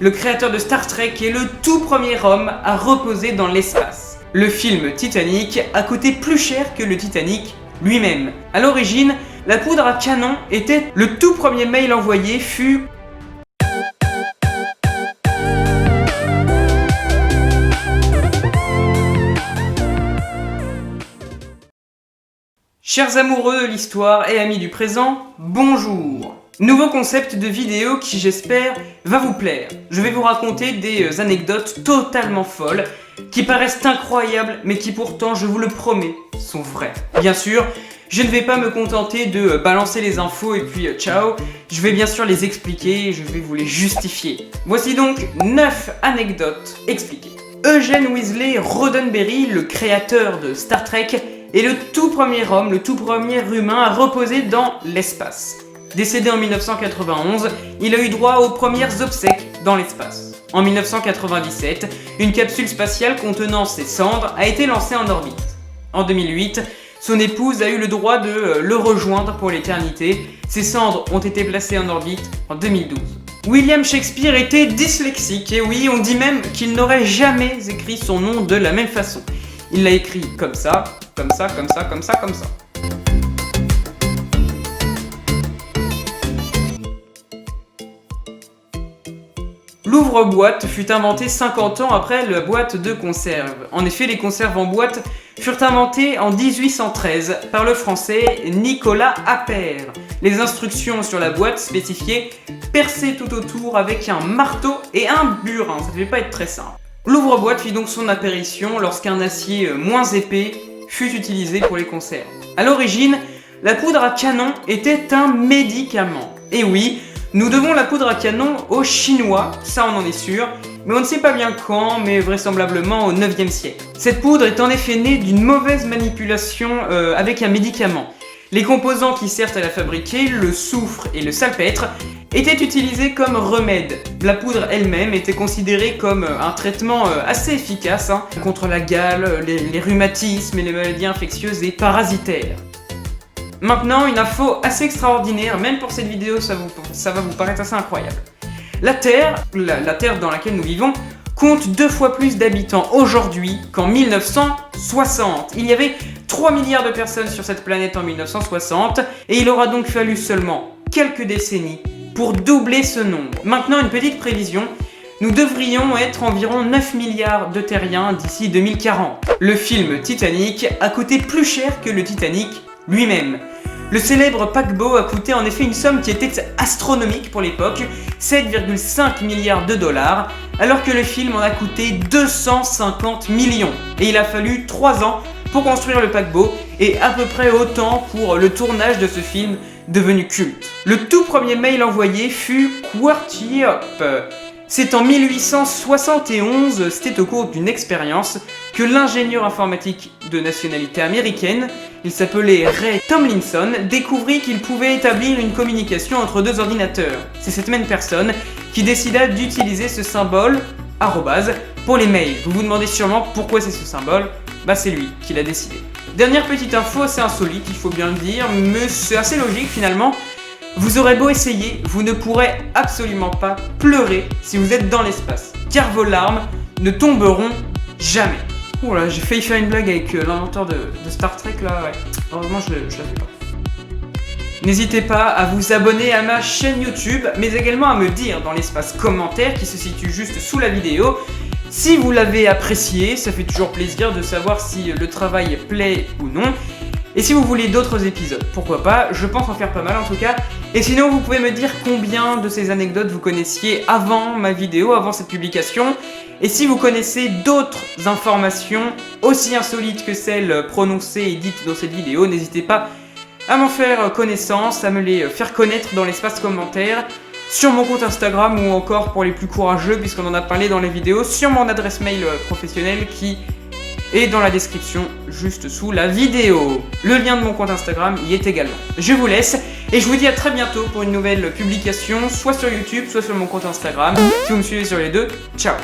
Le créateur de Star Trek est le tout premier homme à reposer dans l'espace. Le film Titanic a coûté plus cher que le Titanic lui-même. À l'origine, la poudre à canon était le tout premier mail envoyé fut Chers amoureux de l'histoire et amis du présent, bonjour! Nouveau concept de vidéo qui, j'espère, va vous plaire. Je vais vous raconter des anecdotes totalement folles, qui paraissent incroyables, mais qui pourtant, je vous le promets, sont vraies. Bien sûr, je ne vais pas me contenter de balancer les infos et puis ciao. Je vais bien sûr les expliquer et je vais vous les justifier. Voici donc 9 anecdotes expliquées. Eugene Weasley Roddenberry, le créateur de Star Trek, est le tout premier homme, le tout premier humain à reposer dans l'espace. Décédé en 1991, il a eu droit aux premières obsèques dans l'espace. En 1997, une capsule spatiale contenant ses cendres a été lancée en orbite. En 2008, son épouse a eu le droit de le rejoindre pour l'éternité. Ses cendres ont été placées en orbite en 2012. William Shakespeare était dyslexique, et oui, on dit même qu'il n'aurait jamais écrit son nom de la même façon. Il l'a écrit comme ça, comme ça, comme ça, comme ça, comme ça. L'ouvre-boîte fut inventé 50 ans après la boîte de conserve. En effet, les conserves en boîte furent inventées en 1813 par le français Nicolas Appert. Les instructions sur la boîte spécifiaient percer tout autour avec un marteau et un burin. Ça ne devait pas être très simple. L'ouvre-boîte fit donc son apparition lorsqu'un acier moins épais fut utilisé pour les conserves. À l'origine, la poudre à canon était un médicament. Et oui, nous devons la poudre à canon aux Chinois, ça on en est sûr, mais on ne sait pas bien quand, mais vraisemblablement au 9e siècle. Cette poudre est en effet née d'une mauvaise manipulation avec un médicament. Les composants qui servent à la fabriquer, le soufre et le salpêtre, étaient utilisés comme remède. La poudre elle-même était considérée comme un traitement assez efficace contre la gale, les rhumatismes et les maladies infectieuses et parasitaires. Maintenant, une info assez extraordinaire, même pour cette vidéo, ça va vous paraître assez incroyable. La Terre dans laquelle nous vivons, compte 2 fois plus d'habitants aujourd'hui qu'en 1960. Il y avait 3 milliards de personnes sur cette planète en 1960, et il aura donc fallu seulement quelques décennies pour doubler ce nombre. Maintenant, une petite prévision. Nous devrions être environ 9 milliards de terriens d'ici 2040. Le film Titanic a coûté plus cher que le Titanic lui-même. Le célèbre paquebot a coûté en effet une somme qui était astronomique pour l'époque, 7,5 milliards de dollars, alors que le film en a coûté 250 millions. Et il a fallu 3 ans pour construire le paquebot, et à peu près autant pour le tournage de ce film devenu culte. Le tout premier mail envoyé fut QWERTY UP. C'est en 1871, c'était au cours d'une expérience, que l'ingénieur informatique de nationalité américaine, il s'appelait Ray Tomlinson, découvrit qu'il pouvait établir une communication entre 2 ordinateurs. C'est cette même personne qui décida d'utiliser ce symbole, arrobase, pour les mails. Vous vous demandez sûrement pourquoi c'est ce symbole, c'est lui qui l'a décidé. Dernière petite info assez insolite, il faut bien le dire, mais c'est assez logique finalement. Vous aurez beau essayer, vous ne pourrez absolument pas pleurer si vous êtes dans l'espace, car vos larmes ne tomberont jamais. Oh là, j'ai failli faire une blague avec l'inventeur de Star Trek là, ouais. Heureusement je la fais pas. N'hésitez pas à vous abonner à ma chaîne YouTube, mais également à me dire dans l'espace commentaire qui se situe juste sous la vidéo, si vous l'avez apprécié. Ça fait toujours plaisir de savoir si le travail plaît ou non. Et si vous voulez d'autres épisodes, pourquoi pas, je pense en faire pas mal en tout cas. Et sinon, vous pouvez me dire combien de ces anecdotes vous connaissiez avant ma vidéo, avant cette publication. Et si vous connaissez d'autres informations aussi insolites que celles prononcées et dites dans cette vidéo, n'hésitez pas à m'en faire connaissance, à me les faire connaître dans l'espace commentaire, sur mon compte Instagram ou encore pour les plus courageux, puisqu'on en a parlé dans les vidéos, sur mon adresse mail professionnelle qui est dans la description juste sous la vidéo. Le lien de mon compte Instagram y est également. Je vous laisse et je vous dis à très bientôt pour une nouvelle publication, soit sur YouTube, soit sur mon compte Instagram. Si vous me suivez sur les deux, ciao!